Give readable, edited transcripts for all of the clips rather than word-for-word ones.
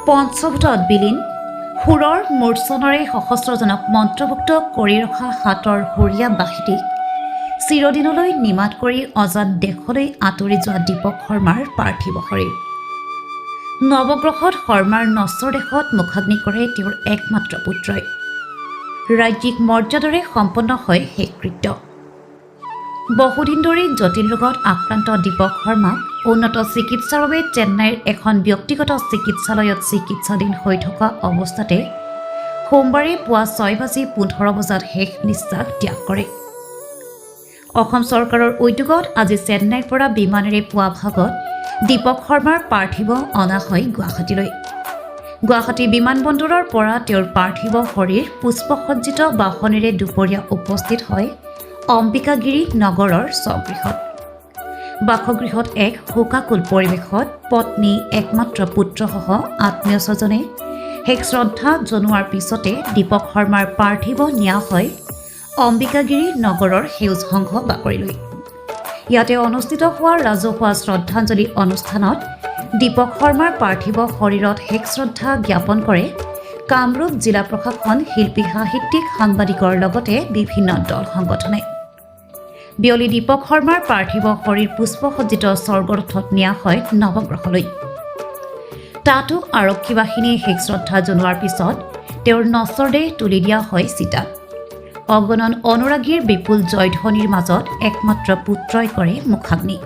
পঞ্চভূতত বিলীন সুৰৰ মূৰ্ছনৰে সহস্ৰজনক মন্ত্ৰভুক্ত কৰি ৰখা হাতৰ সৰীয়া বাঁহীটিক চিৰদিনলৈ নিমাত কৰি অজাত দেশলৈ আঁতৰি যোৱা দীপক শৰ্মাৰ পাৰ্থিৱ শৰীৰ। নৱগ্ৰহত শৰ্মাৰ নশ্বৰ দেশত মুখাগ্নি কৰে তেওঁৰ একমাত্ৰ পুত্ৰই। ৰাজ্যিক মৰ্যাদাৰে সম্পন্ন হয় শেষ কৃত্য। বহুদিন ধৰি জটিল ৰোগত আক্ৰান্ত দীপক শৰ্মাক উন্নত চিকিৎসাৰ বাবে চেন্নাইৰ এখন ব্যক্তিগত চিকিৎসালয়ত চিকিৎসাধীন হৈ থকা অৱস্থাতে সোমবাৰে পুৱা 6:15 বজাত শেষ নিশ্বাস ত্যাগ কৰে। অসম চৰকাৰৰ উদ্যোগত আজি চেন্নাইৰ পৰা বিমানেৰে পুৱা ভাগত দীপক শৰ্মাৰ পাৰ্থিৱ অনা হয় গুৱাহাটীলৈ। গুৱাহাটী বিমানবন্দৰৰ পৰা তেওঁৰ পাৰ্থিৱ শৰীৰ পুষ্পসজ্জিত বাহনেৰে দুপৰীয়া উপস্থিত হয় অম্বিকাগিৰি নগৰৰ স্বগৃহত। বাসগৃহত এক শোকাকুল পৰিৱেশত পত্নী একমাত্ৰ পুত্ৰসহ আত্মীয় স্বজনে শেষ শ্ৰদ্ধা জনোৱাৰ পিছতে দীপক শৰ্মাৰ পাৰ্থিৱ নিয়া হয় অম্বিকাগিৰি নগৰৰ সেউজ সংঘ বাকৰিলৈ। ইয়াতে অনুষ্ঠিত হোৱা ৰাজহুৱা শ্ৰদ্ধাঞ্জলি অনুষ্ঠানত দীপক শৰ্মাৰ পাৰ্থিৱ শৰীৰত শেষ শ্ৰদ্ধা জ্ঞাপন কৰে কামৰূপ জিলা প্ৰশাসন, শিল্পী সাহিত্যিক, সাংবাদিকৰ লগতে বিভিন্ন দল সংগঠনে। বিয়লি দীপক শৰ্মাৰ পাৰ্থিৱ শৰীৰ পুষ্পসজ্জিত স্বৰ্গৰথত নিয়া হয় নৱগ্ৰহলৈ। তাতো আৰক্ষী বাহিনীয়ে শেষ শ্ৰদ্ধা জনোৱাৰ পিছত তেওঁৰ নশ্বৰ দেহ তুলি দিয়া হয় চিতাত। অগণন অনুৰাগীৰ বিপুল জয়ধ্বনিৰ মাজত একমাত্ৰ পুত্ৰই কৰে মুখাগ্নি।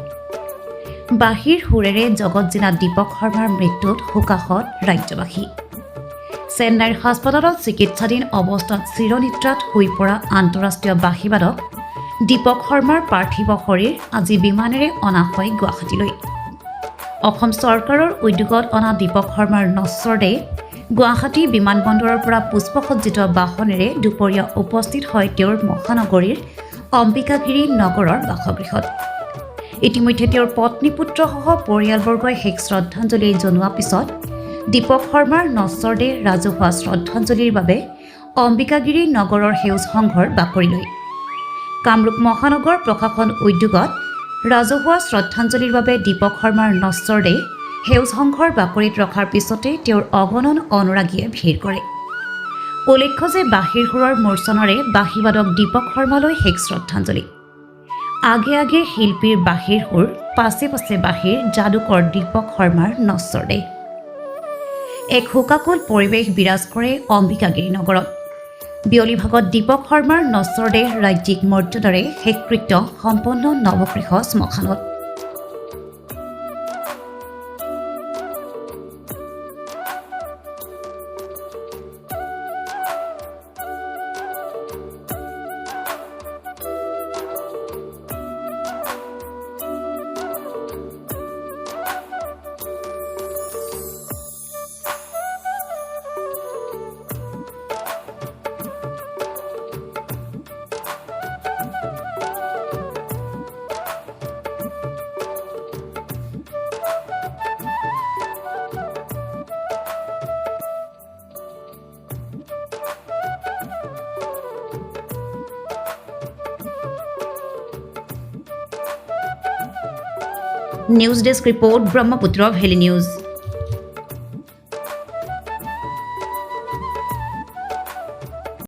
বাঁহীৰ সুৰেৰে জগতজিনা দীপক শৰ্মাৰ মৃত্যুত শোকাহত ৰাজ্যবাসী। চেন্নাইৰ হাস্পতালত চিকিৎসাধীন অৱস্থাত চিৰনিদ্ৰাত শুই পৰা আন্তঃৰাষ্ট্ৰীয় বাঁহীবাদক দীপক শৰ্মাৰ পাৰ্থিৱ শৰীৰ আজি বিমানেৰে অনা হয় গুৱাহাটীলৈ। অসম চৰকাৰৰ উদ্যোগত অনা দীপক শৰ্মাৰ নশ্বৰ দেহ গুৱাহাটী বিমানবন্দৰৰ পৰা পুষ্পসজ্জিত বাহনেৰে দুপৰীয়া উপস্থিত হয় তেওঁৰ মহানগৰীৰ অম্বিকাগিৰি নগৰৰ বাসগৃহত। ইতিমধ্যে তেওঁৰ পত্নী পুত্ৰসহ পৰিয়ালবৰ্গই শেষ শ্ৰদ্ধাঞ্জলি জনোৱাৰ পিছত দীপক শৰ্মাৰ নশ্বৰ দেহ ৰাজহুৱা শ্ৰদ্ধাঞ্জলিৰ বাবে অম্বিকাগিৰি নগৰৰ সেউজ সংঘৰ বাকৰিলৈ। কামৰূপ মহানগৰ প্ৰশাসন উদ্যোগত ৰাজহুৱা শ্ৰদ্ধাঞ্জলিৰ বাবে দীপক শৰ্মাৰ নশ্বৰ দেহ সেউজ সংঘৰ বাকৰিত ৰখাৰ পিছতে তেওঁৰ অগণন অনুৰাগীয়ে ভিৰ কৰে। উল্লেখ্য যে বাঁহীৰ সুৰৰ মূৰ্ছনৰে বাঁহীবাদক দীপক শৰ্মালৈ শেষ শ্ৰদ্ধাঞ্জলি। আগে আগে শিল্পীৰ বাঁহীৰ সুৰ, পাছে পাছে বাঁহীৰ যাদুকৰ দীপক শৰ্মাৰ নশ্বৰ দেহ। এক শোকাকুল পৰিৱেশ বিৰাজ কৰে অম্বিকাগিৰি নগৰত। বিয়লি ভাগত দীপক শৰ্মাৰ নশ্বৰ দেহ ৰাজ্যিক মৰ্যাদাৰে শেষকৃত্য সম্পন্ন নৱগৃহ শ্মশানত। News desk report, Brahmaputra valley news.